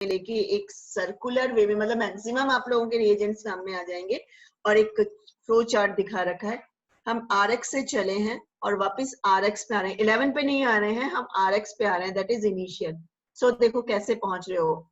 लेके एक सर्कुलर वे में, मतलब मैक्सिमम आप लोगों के रिएजेंट्स सामने आ जाएंगे और एक फ्लो चार्ट दिखा रखा है। हम RX से चले हैं और वापस RX पे आ रहे हैं, 11 पे नहीं आ रहे हैं, हम RX पे आ रहे हैं, दैट इज इनिशियल। सो देखो कैसे पहुंच रहे हो,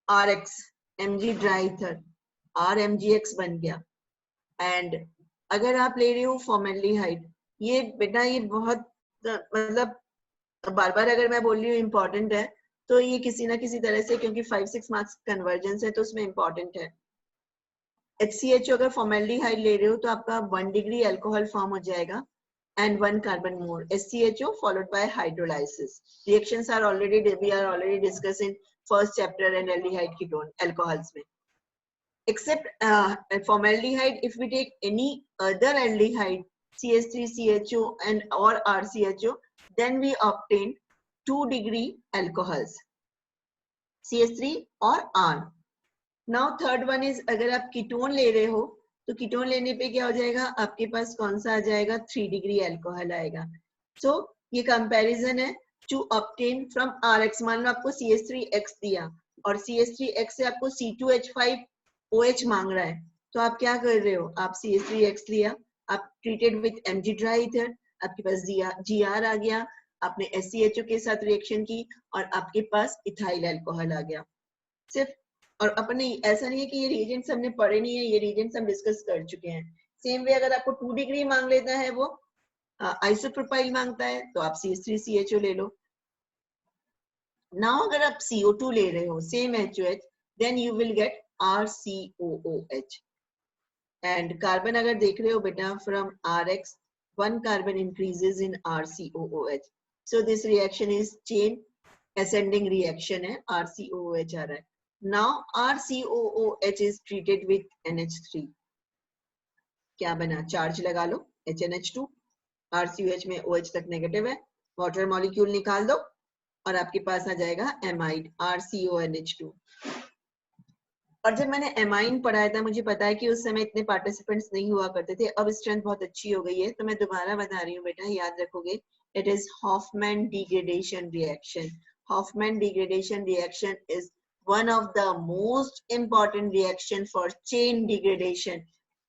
RX Mg dry ether RMgX बन गया। एंड अगर आप ले रहे हो फॉर्मेल्डिहाइड, ये बेटा ये बहुत मतलब बार बार अगर मैं बोल रही हूँ इम्पोर्टेंट है, तो ये किसी ना किसी तरह से, क्योंकि 5-6 मार्क्स कन्वर्जेंस है तो उसमें इम्पोर्टेंट है। HCHO अगर फॉर्मेल्डिहाइड ले रहे हो तो आपका 1 डिग्री अल्कोहल फॉर्म हो जाएगा and 1 carbon more, SCHO followed by hydrolysis. Reactions are we are already discussing first chapter and aldehyde ketone alcohols में. Except formaldehyde, if we take any other aldehyde, CH3CHO and or RCHO, then we obtain 2 degree alcohols, CH3 और R. Now third one is, अगर आप ketone ले रहे हो तो ketone लेने पे क्या हो जाएगा, आपके पास कौन सा आ जाएगा, 3 डिग्री अल्कोहल आएगा। सो ये कंपैरिजन है टू ऑब्टेन फ्रॉम RX। मान लो आपको CH3X दिया और CH3X से आपको C2H5OH मांग रहा है, तो आप क्या कर रहे हो, आप CH3X लिया, आप treated with Mg dry ether, आपके पास GR आ गया, आपने SCHO के साथ रिएक्शन की और आपके पास इथाइल अल्कोहल आ गया। सिर्फ, और अपने ऐसा नहीं है कि ये रिएजेंट्स हमने पढ़े नहीं है, ये रिएजेंट्स हम डिस्कस कर चुके हैं। सेम वे अगर आपको 2 डिग्री मांग लेता है वो, आइसोप्रोपाइल मांगता है, तो आप CH3CHO ले लो। नाउ अगर आप CO2 ले रहे हो, same HOH, then you will get RCOOH। And carbon अगर देख रहे हो बेटा, from RX 1 carbon increases in RCOOH, so this reaction is chain ascending reaction है, RCOOH आ रहा है। Now RCOOH is treated with NH3, क्या बना, चार्ज लगा लो HNH2, RCOH में OH तक नेगेटिव है, वाटर मॉलिक्यूल निकाल दो और आपके पास आ जाएगा एमाइड RCONH2। और जब मैंने एमाइन पढ़ाया था, मुझे पता है कि उस समय इतने पार्टिसिपेंट्स नहीं हुआ करते थे, अब स्ट्रेंथ बहुत अच्छी हो गई है, तो मैं दोबारा बता रही हूँ बेटा, याद रखोगे, it is Hofmann degradation reaction. Hoffman degradation reaction is one of the most important reaction for chain degradation.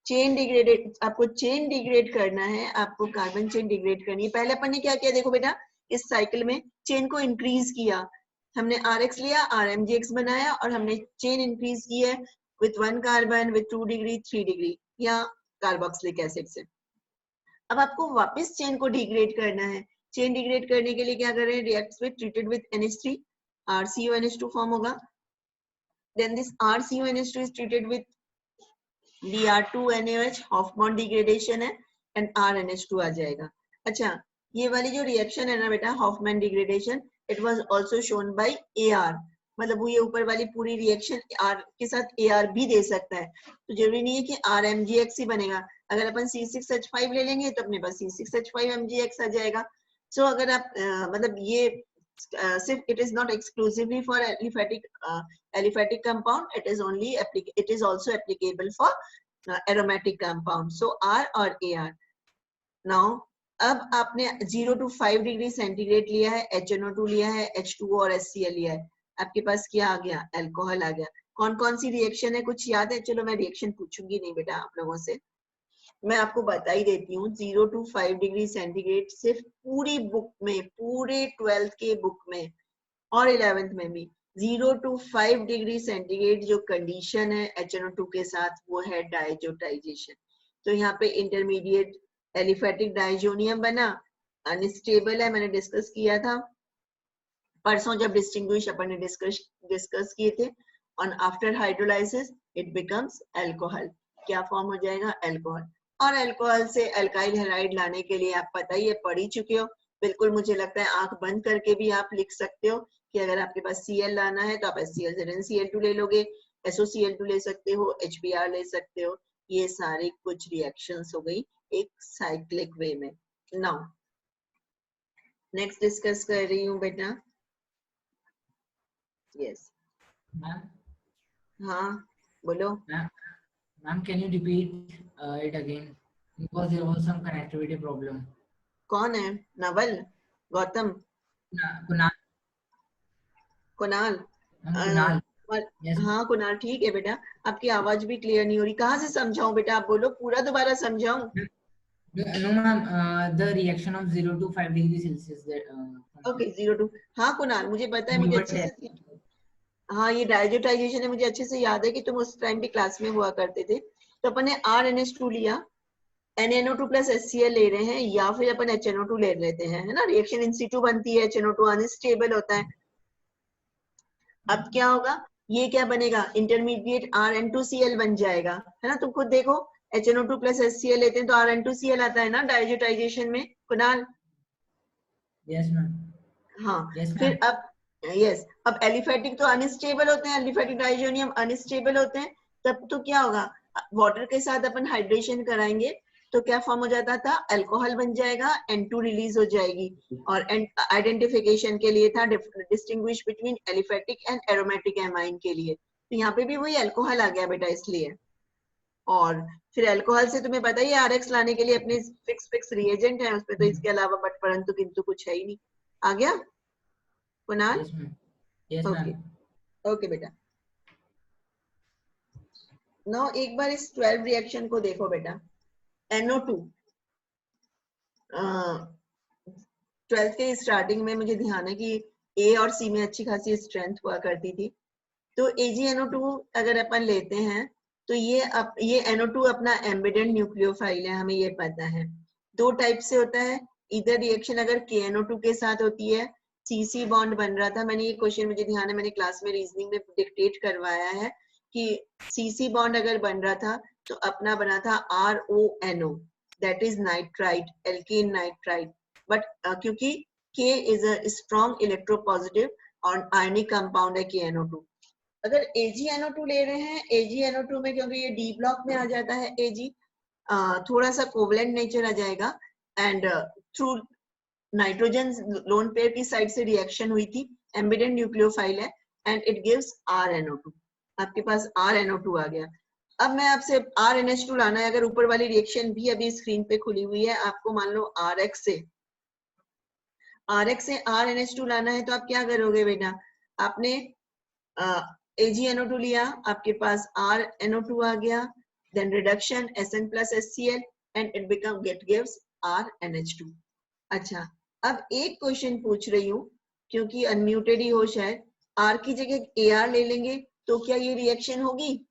Chain degrade, आपको chain degrade करना है, आपको कार्बन चेन डिग्रेड करनी है। पहले अपन ने क्या किया, देखो बेटा, इस साइकिल में चेन को इंक्रीज किया, हमने RX लिया, RMgX बनाया और हमने चेन इंक्रीज की है with 1 carbon, with 2 degree, 3 degree या कार्बोक्सिलिक एसिड से। अब आपको वापस चेन को डिग्रेड करना है। चेन डिग्रेड करने के लिए क्या कर रहे हैं, reacts with treated with NH3, RCONH2 form होगा, then this RCONH2 is treated with Br2NaOH, Hofmann degradation है, एंड RNH2 आ जाएगा। अच्छा, ये वाली जो रिएक्शन है ना बेटा, Hofmann degradation, it was also shown by AR, मतलब वो ये ऊपर वाली पूरी रिएक्शन R के साथ AR भी दे सकता है, तो जरूरी नहीं है कि RMgX ही बनेगा। अगर अपन C6H5 ले लेंगे तो अपने पास C6H5MgX आ जाएगा। सो अगर आप मतलब ये सिर्फ, it is not exclusively for aliphatic compound, it is also applicable for aromatic compound, so R और AR. now अब आपने 0 to 5 डिग्री सेंटीग्रेड लिया है, HNO2 लिया है, H2O और HCl लिया है, आपके पास क्या आ गया, अल्कोहल आ गया। कौन कौन सी रिएक्शन है, कुछ याद है? चलो मैं रिएक्शन पूछूंगी नहीं बेटा आप लोगों से, मैं आपको बता ही देती हूँ। 0 to 5 डिग्री सेंटीग्रेड सिर्फ पूरी बुक में, पूरे 12th के बुक में और 11th में भी 0 to 5 डिग्री सेंटीग्रेड जो कंडीशन है HNO2 के साथ, वो है डाइजोटाइजेशन। तो यहाँ पे इंटरमीडिएट एलिफेटिक डाइजोनियम बना, अनस्टेबल है, मैंने डिस्कस किया था परसों जब डिस्टिंग्विश अपन ने डिस्कस किए थे। और after hydrolysis it becomes alcohol, क्या फॉर्म हो जाएगा, अल्कोहल। और अल्कोहल से अल्काइल हैलाइड लाने के लिए आप पता ही है, पढ़ ही चुके हो, बिल्कुल मुझे लगता है आंख बंद करके भी आप लिख सकते हो कि अगर आपके पास Cl लाना है तो आप HCl से NCl2 ले लोगे, SOCl2 ले सकते हो, HBr ले सकते हो। ये सारी कुछ रिएक्शंस हो गई एक साइक्लिक वे में। नाउ नेक्स्ट डिस्कस कर रही हूँ बेटा, यस मैम, हाँ बोलो। Ma'am can you repeat it again, because there was some connectivity problem. कौन है, नवल, गौतम, कुणाल, कुणाल? मैम कुणाल। यस हाँ कुणाल ठीक है बेटा, आपकी आवाज भी क्लियर नहीं हो रही, कहाँ से समझाऊं बेटा, आप बोलो पूरा दोबारा समझाऊं? No ma'am, the reaction of 0 to 5 degree Celsius okay 0 to, हाँ कुणाल मुझे पता है, मुझे मोलर अच्छे से, टेस्ट। हाँ ये डायजोटाइजेशन है, मुझे अच्छे से याद है कि तुम उस टाइम भी क्लास में हुआ करते थे। तो अपन ने RNH2 लिया, NaNO2 प्लस HCl ले रहे हैं, या फिर अपन HNO2 ले लेते हैं, है ना, रिएक्शन इन सिटू बनती है, HNO2 अनस्टेबल होता है। अब क्या होगा, ये क्या बनेगा, इंटरमीडिएट RN2Cl बन जाएगा, है ना, तुम खुद देखो, HNO2 प्लस HCl लेते हैं तो RN2Cl आता है ना डायजोटाइजेशन में कुणाल। Yes ma'am. हाँ यस फिर मैम। अब, यस, अब एलिफेटिक तो अनस्टेबल होते हैं, एलिफेटिक डाइजोनियम अनस्टेबल होते हैं, तब तो क्या होगा, वाटर के साथ अपन हाइड्रेशन कराएंगे तो क्या फॉर्म हो जाता था, अल्कोहल बन जाएगा, N2 रिलीज हो जाएगी। और आइडेंटिफिकेशन के लिए था distinguish between aliphatic and aromatic amine के लिए, तो यहाँ पे भी वही अल्कोहल आ गया बेटा इसलिए। और फिर अल्कोहल से तुम्हें पता ही है, RX लाने के लिए अपने फिक्स रिएजेंट है उसमें, तो इसके अलावा बट परंतु किंतु कुछ है ही नहीं। आ गया Kunal? Yes ma'am. Yes okay, ma'am. Okay बेटा। नाउ एक बार इस 12 रिएक्शन को देखो बेटा, NO2, 12th के स्टार्टिंग में मुझे ध्यान है कि A और C में अच्छी खासी स्ट्रेंथ हुआ करती थी। तो AgNO2 अगर अपन लेते हैं तो ये NO2 अपना एम्बेडेड न्यूक्लियोफाइल है, हमें ये पता है। दो टाइप से होता है, इधर रिएक्शन अगर KNO2 के साथ होती है, CC बॉन्ड बन रहा था, मैंने ये क्वेश्चन मुझे ध्यान है, मैंने क्लास में रीजनिंग में डिक्टेट करवाया है कि CC बॉन्ड अगर बन रहा था तो अपना बना था RONO, that is nitrite, alkane nitrite. But क्योंकि K is a strong electropositive और आयनिक कंपाउंड है KNO2। अगर AgNO2 ले रहे हैं, AgNO2 में क्योंकि ये डी ब्लॉक में आ जाता है Ag, थोड़ा सा कोवलेंट नेचर आ जाएगा, and through nitrogen lone pair की साइड से रिएक्शन हुई थी, एम्बेडेड न्यूक्लियोफाइल है, एंड इट गिव्स RNO2, आपके पास RNO2 आ गया। अब मैं आपसे RNH2 लाना है, अगर ऊपर वाली रिएक्शन भी अभी स्क्रीन पे खुली हुई है, आपको मान लो RX से RNH2 लाना है, तो आप क्या करोगे बेटा, आपने AgNO2 लिया, आपके पास RNO2 आ गया, then reduction Sn plus HCl and it gives RNH2। अच्छा, अब एक क्वेश्चन पूछ रही हूँ, क्योंकि अनम्यूटेड ही हो शायद, R की जगह AR ले लेंगे तो क्या ये रिएक्शन होगी?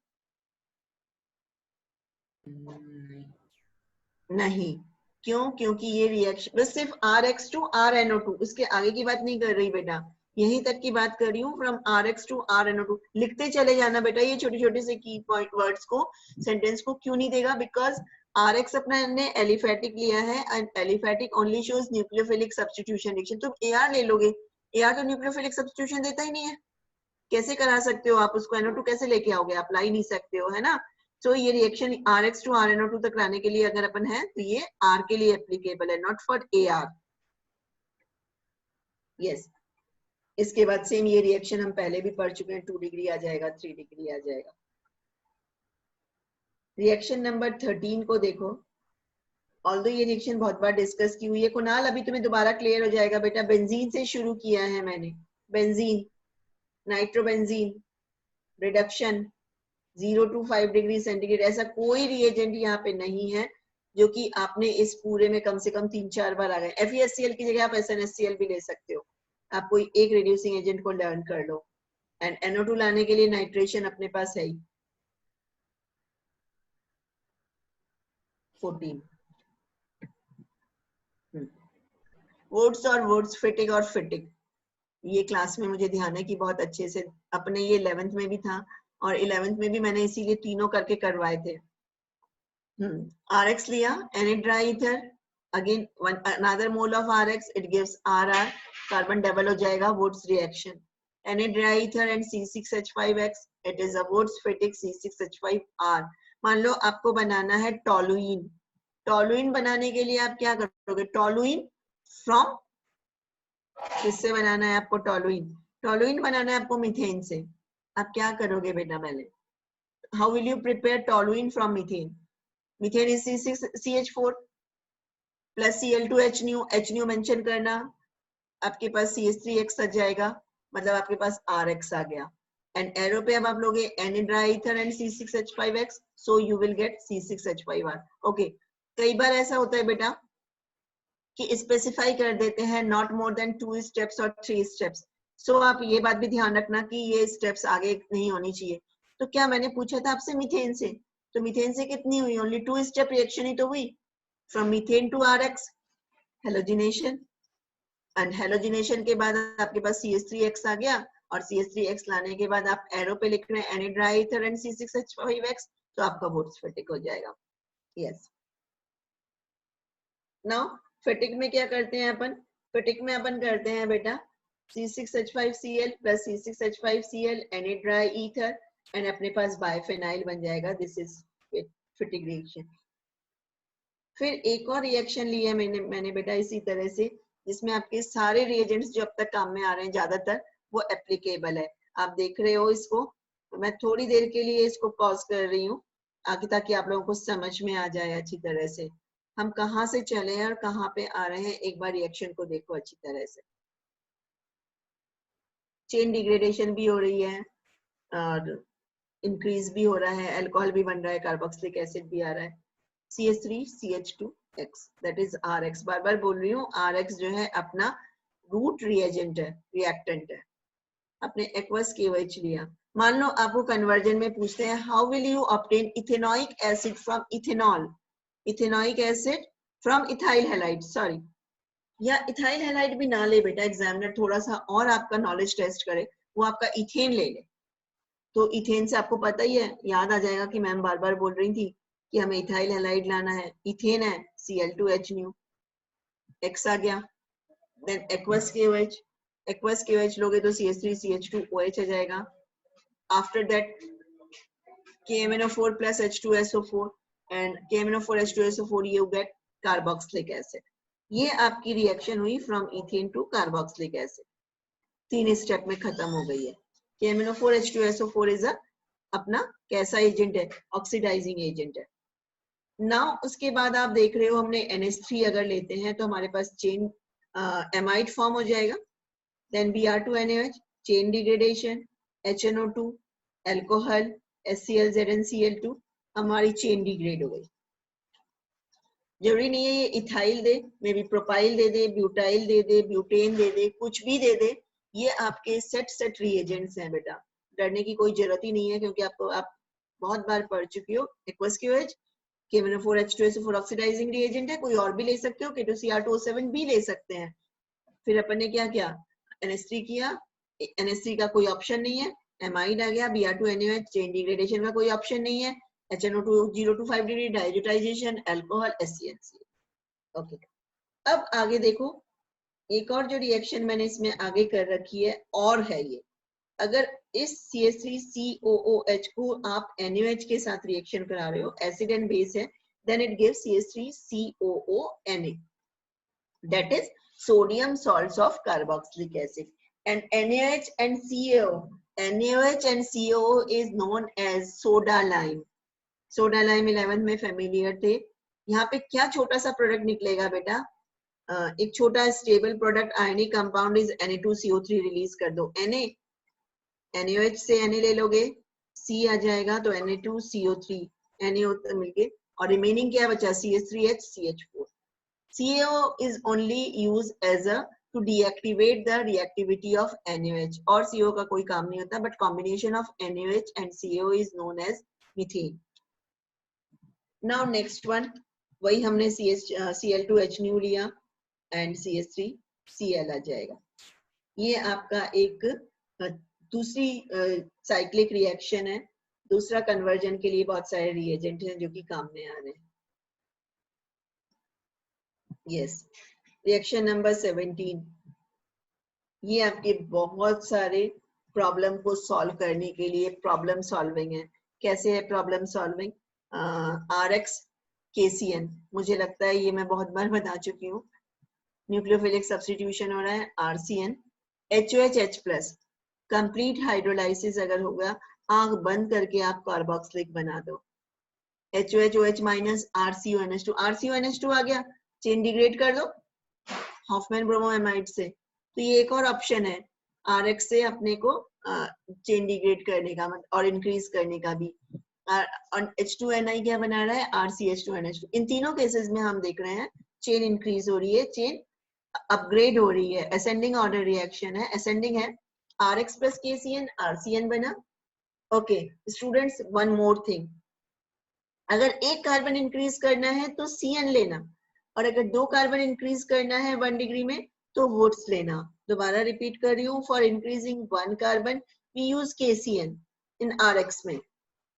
नहीं, क्यों? क्योंकि ये रिएक्शन बस सिर्फ RX to RNO2, उसके आगे की बात नहीं कर रही बेटा, यहीं तक की बात कर रही हूँ, फ्रॉम RX to RNO2। लिखते चले जाना बेटा, ये छोटे छोटे से की पॉइंट वर्ड्स को, सेंटेंस को क्यों नहीं देगा, बिकॉज RX अपना ने एलिफेटिक लिया है, and aliphatic only shows nucleophilic substitution reaction. तुम AR ले लोगे, AR तो न्यूक्लियोफिलिक सब्स्टिट्यूशन देता ही नहीं है, कैसे करा सकते हो आप उसको, NO2 कैसे लेके आओगे, आप ला ही नहीं सकते हो, है ना। तो ये रिएक्शन RX to RNO2 तक लाने के लिए अगर अपन है तो ये R के लिए एप्लीकेबल है, नॉट फॉर AR। यस, इसके बाद सेम ये रिएक्शन हम पहले भी पढ़ चुके हैं, 2 डिग्री आ जाएगा, 3 डिग्री आ जाएगा। रिएक्शन नंबर 13 को देखो, ऑल्दो ये रिएक्शन बहुत बार डिस्कस की हुई है कुणाल, अभी तुम्हें दोबारा क्लियर हो जाएगा बेटा, बेंजीन से शुरू किया है मैंने, benzene, nitrobenzene, reduction 0 to 5 degree centigrade, ऐसा कोई रिएजेंट यहाँ पे नहीं है जो कि आपने इस पूरे में कम से कम 3-4 बार आ गए। FeSCl की जगह आप SnHCl भी ले सकते हो, आप कोई एक रिड्यूसिंग एजेंट को लर्न कर लो, एंड NO2 लाने के लिए नाइट्रेशन अपने पास है ही। 14 वोट्स और वोट्स, फिटिक और फिटिक, ये क्लास में मुझे ध्यान है कि बहुत अच्छे से अपने ये 11th में भी था, और 11th में भी मैंने इसीलिए तीनों करके करवाए थे। RX लिया, Na dry ether, again another mole of RX, it gives RR, carbon double हो जाएगा, Wurtz reaction, Na dry ether and C6H5X, it is a Wurtz fitic C6H5R। मान लो आपको बनाना है टोलुइन, टोलुइन बनाने के लिए आप क्या करोगे, टोलुइन फ्रॉम, किससे बनाना है आपको टोलुइन, टोलुइन बनाना है आपको मीथेन से, आप क्या करोगे बेटा, पहले how will you prepare toluene from methane, methane is CH4 plus Cl2H nu mention करना, आपके पास CH3X आ जाएगा, मतलब आपके पास RX आ गया। एंड एरो पे अब आप लोगे anhydrous ether and C6H5X, so you will get C6H5R। Okay, कई बार ऐसा होता है बेटा कि स्पेसिफाई कर देते हैं नॉट मोर देन 2 स्टेप्स और 3 स्टेप्स। सो आप ये बात भी ध्यान रखना कि ये स्टेप्स आगे नहीं होनी चाहिए। तो क्या मैंने पूछा था आपसे मीथेन से, तो मीथेन से कितनी हुई, ओनली 2 स्टेप रिएक्शन ही तो हुई, from methane to RX, halogenation, and halogenation के बाद आपके पास CH3X आ गया, और CH3X लाने के बाद आप एरो पे लिख रहे हैं एनिड्राइथर एंड C6H5X, तो आपका बोट स्फटिक हो जाएगा। यस, नाउ फटिक में क्या करते हैं अपन, फटिक में अपन करते हैं बेटा C6H5Cl plus C6H5Cl एनिड्राई ether, and अपने पास बाइफेनाइल बन जाएगा। This is Fittig reaction. फिर एक और रिएक्शन लिया मैंने बेटा इसी तरह से, जिसमें आपके सारे रिएजेंट्स जो अब तक काम में आ रहे हैं ज्यादातर वो एप्लीकेबल है। आप देख रहे हो इसको, तो मैं थोड़ी देर के लिए इसको पॉज कर रही हूँ आगे, ताकि आप लोगों को समझ में आ जाए अच्छी तरह से हम कहाँ से चले हैं और कहाँ पे आ रहे हैं। एक बार रिएक्शन को देखो अच्छी तरह से, चेन डिग्रेडेशन भी हो रही है और इंक्रीज भी हो रहा है, अल्कोहल भी बन रहा है, कार्बोक्सिलिक एसिड भी आ रहा है, CH3CH2X, दैट इज RX। बार बार बोल रही हूँ, RX जो है अपना रूट रिएजेंट है, रिएक्टेंट है। अपने एक्वस KOH लिया, मान लो आपको कन्वर्जन में पूछते हैं how will you obtain ethanoic acid from ethanol, ethanoic acid from ethyl halide, sorry, या इथाइल हैलाइड भी ना ले बेटा, एग्जामिनर थोड़ा सा और आपका नॉलेज टेस्ट करे, वो आपका इथेन ले ले। तो इथेन से आपको पता ही है, याद आ जाएगा कि मैम बार बार बोल रही थी कि हमें इथाइल हैलाइड लाना है, इथेन है Cl2H न्यू, X आ गया, then aqueous KOH, aqueous KOH लोगे तो CH3CH2OH आ जाएगा, after that KMnO4 plus H2SO4 and KMnO4 you get carboxylic acid। ये आपकी रिएक्शन हुई from ethane to carboxylic acid, 3 step में खत्म हो गई है। KMnO4 H2SO4 इज अपना कैसा एजेंट है, ऑक्सीडाइजिंग एजेंट है। नाउ उसके बाद आप देख रहे हो हमने NH3 अगर लेते हैं तो हमारे पास चेन एमाइड फॉर्म हो जाएगा, then Br2NaOH, chain degradation, HNO2, alcohol, HCl, हमारी चेन डिग्रेड हो गई। जरूरी नहीं है ये इथाइल दे, मे बी प्रोपाइल दे दे, ब्यूटाइल दे दे, ब्यूटेन दे दे, कुछ भी दे दे, ये आपके सेट रिएजेंट्स हैं बेटा, डरने की कोई जरूरत ही नहीं है, क्योंकि आप बहुत बार पढ़ चुकी हो। Aqueous KOH, KMnO4 H2SO4 oxidising reagent है, कोई और भी ले सकते हो, K2Cr2O7 भी ले सकते हैं। फिर अपन ने क्या किया, NH3 किया, NH3 का कोई ऑप्शन नहीं है, एमाइड आ गया, Br2NaOH, चेन डिग्रेडेशन का कोई ऑप्शन नहीं है, HNO2 0 to 5 degree डायजोटाइजेशन, alcohol, HCl। Okay, अब आगे देखो, एक और जो रिएक्शन मैंने इसमें आगे कर रखी है और है ये, अगर इस CH3COOH को आप NaOH के साथ रिएक्शन करा रहे हो, एसिड एंड बेस है, then it gives CH3COONA, that is sodium salts of carboxylic acid, and NaOH and CaO is known as soda lime। Soda lime 11th में फेमिलियर थे। यहाँ पे क्या छोटा सा प्रोडक्ट निकलेगा बेटा, एक छोटा stable product ionic compound is Na2CO3 release कर दो, NaOH से Na ले लोगे, C आ जाएगा तो Na2CO3 Na मिलके, और रिमेनिंग क्या बचा, CH3H CH4। CaO is only used as a to deactivate the reactivity of NaOH, और CO का कोई काम नहीं होता, but combination of NaOH and CaO is known as methane। Now next one, वही हमने Cl2H न्यू लिया एंड CH3Cl आ जाएगा। ये आपका एक दूसरी साइक्लिक रिएक्शन है, दूसरा कन्वर्जन के लिए बहुत सारे रिएजेंट हैं जो कि काम में आ रहे हैं। यस, रिएक्शन नंबर 17, ये आपके बहुत सारे प्रॉब्लम को सॉल्व करने के लिए प्रॉब्लम सॉल्विंग है। कैसे है प्रॉब्लम सॉल्विंग, RX KCN, मुझे लगता है ये मैं बहुत बार बता चुकी हूँ, न्यूक्लियोफिलिक सब्स्टिट्यूशन हो रहा है, RCN HOH+, कंप्लीट हाइड्रोलाइसिस अगर होगा, आंख बंद करके आप कार्बोक्सिलिक बना दो, HOH- RCONH2, RCONH2 आ गया, चेन डिग्रेड कर दो हॉफमैन ब्रोमोएमाइड से। तो ये एक और ऑप्शन है, RX से अपने को चेन डिग्रेड करने का और इंक्रीज करने का भी। H2Ni क्या बना रहा है, RCH2NH2। इन तीनों केसेस में हम देख रहे हैं चेन इंक्रीज हो रही है, चेन अपग्रेड हो रही है, असेंडिंग ऑर्डर रिएक्शन है, असेंडिंग है, RX plus KCN RCN बना। Okay students, one more thing, अगर एक कार्बन इंक्रीज करना है तो CN लेना, और अगर 2 कार्बन इंक्रीज करना है 1 डिग्री में तो वुड्स लेना। दोबारा रिपीट कर रही हूँ, for increasing 1 carbon we use KCN in RX में,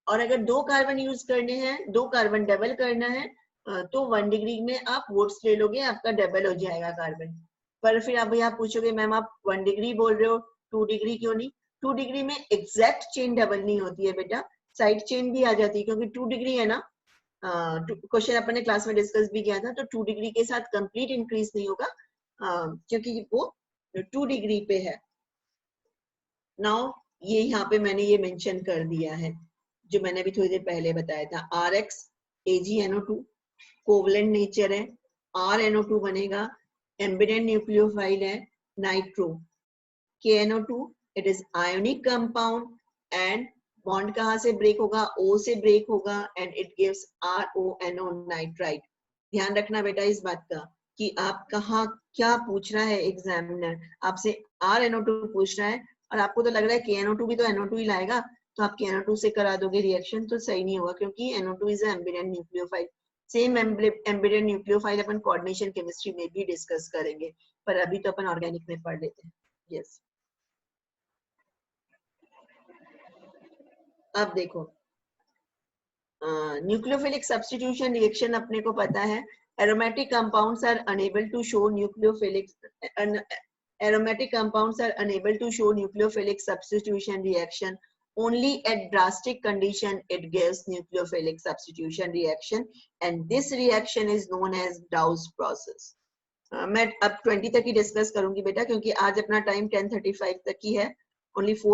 और अगर 2 कार्बन यूज करने हैं, 2 कार्बन डबल करना है तो 1 डिग्री में आप वुड्स ले लोगे, आपका डबल हो जाएगा कार्बन। पर फिर अभी आप पूछोगे मैम आप 1 डिग्री बोल रहे हो, 2 डिग्री क्यों नहीं? 2 डिग्री में एग्जैक्ट चेन डबल नहीं होती है बेटा, साइड चेन भी आ जाती है, क्योंकि 2 डिग्री है ना, क्वेश्चन अपन ने क्लास में डिस्कस भी किया था, तो 2 डिग्री के साथ कंप्लीट इंक्रीज नहीं होगा क्योंकि वो 2 डिग्री पे है। नाउ ये यहाँ पे मैंने ये मेंशन कर दिया है जो मैंने अभी थोड़ी देर पहले बताया था, RX AgNO2 कोवलेंट नेचर है, RNO2 बनेगा, एम्बेडेड न्यूक्लियोफाइल है, nitro, KNO2 it is ionic compound and bond कहाँ से ब्रेक होगा, O से ब्रेक होगा and it gives RONO nitrite. ध्यान रखना बेटा इस बात का कि आप कहाँ क्या पूछ रहा है एग्जामिनर, आपसे RNO2 पूछ रहा है और आपको तो लग रहा है KNO2 भी तो NO2 ही लाएगा, तो आप KNO2 से करा दोगे रिएक्शन, तो सही नहीं होगा क्योंकि NO2 is embedded nucleophile. Same embedded nucleophile upon coordination chemistry में भी डिस्कस करेंगे, पर अभी तो अपन ऑर्गेनिक में पढ़ लेते हैं। यस अब देखो न्यूक्लियोफिलिक सब्स्टिट्यूशन रिएक्शन अपने को पता है, aromatic compounds are unable to show nucleophilic substitution reaction. Only at drastic condition it gives nucleophilic substitution reaction, and this reaction is known as Dow's process. मैं अब 20 तक ही डिस्कस करूंगी बेटा, क्योंकि आज अपना टाइम 10:35 तक ही है, only 4